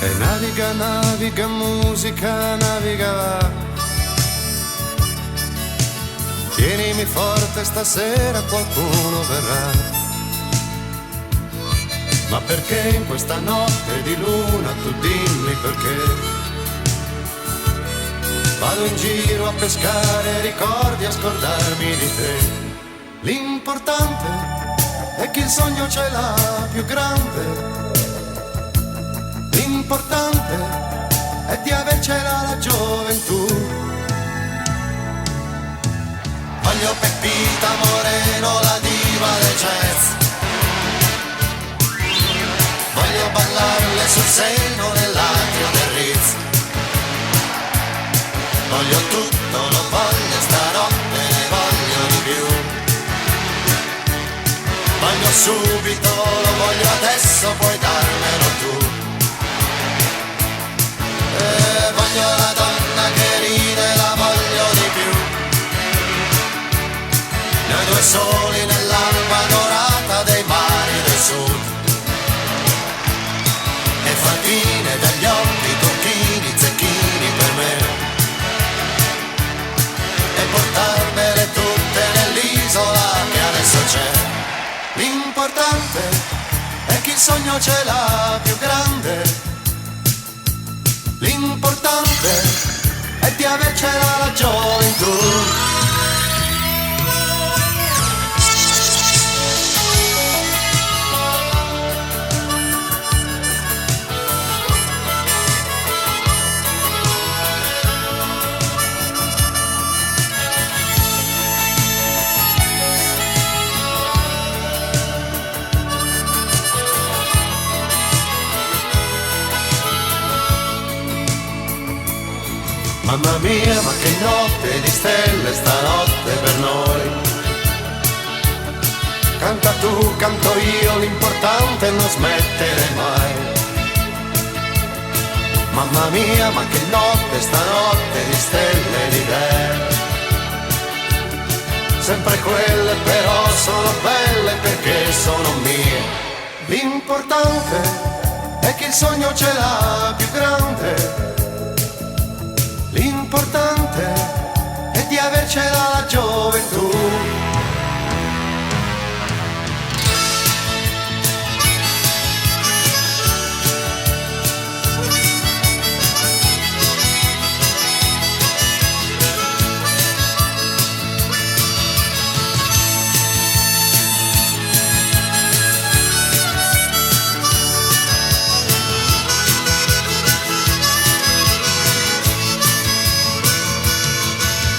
E naviga, naviga, musica, naviga va. Tienimi forte, stasera qualcuno verrà. Ma perché in questa notte di luna, tu dimmi perché. Vado in giro a pescare ricordi, a scordarmi di te. L'importante è che il sogno ce l'ha più grande. L'importante è di avercela la gioventù. Voglio Peppita Moreno, la diva del jazz. Voglio ballarle sul seno nell'atrio del Ritz. Voglio tutto, lo voglio stanotte, ne voglio di più. Voglio subito, lo voglio adesso, puoi darmelo tu. E voglio la donna che ride, la voglio di più. Noi due soli nell'alba dorata dei mari del sud. E fantine dagli occhi, tocchini, zecchini per me. E portarmele tutte nell'isola che adesso c'è. L'importante è che il sogno ce l'ha più grande. L'importante è di avercela la gioventù. Mamma mia, ma che notte di stelle stanotte per noi. Canta tu, canto io, l'importante è non smettere mai. Mamma mia, ma che notte stanotte di stelle di idee. Sempre quelle però sono belle perché sono mie. L'importante è che il sogno ce l'ha più grande. L'importante è di avercela la gioventù.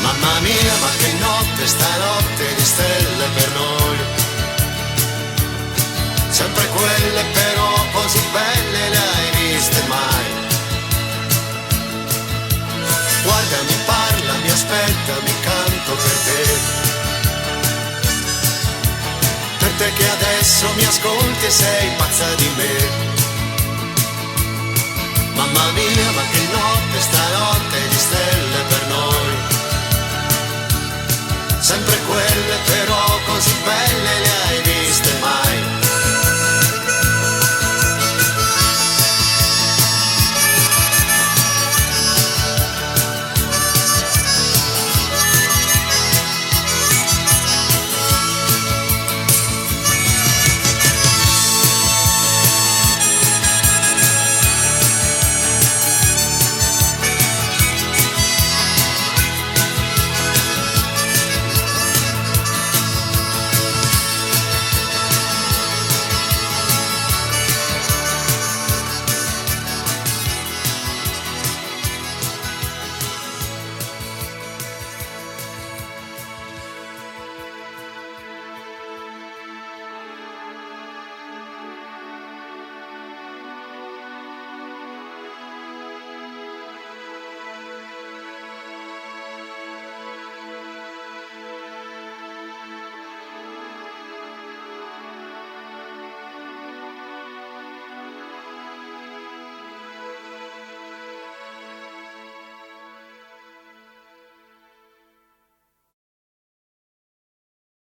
Mamma mia, ma che notte stanotte di stelle per noi. Sempre quelle però così belle le hai viste mai. Guardami, parlami, aspettami, canto per te. Per te che adesso mi ascolti e sei pazza di me. Mamma mia, ma che notte stanotte di stelle per noi. Sempre quelle però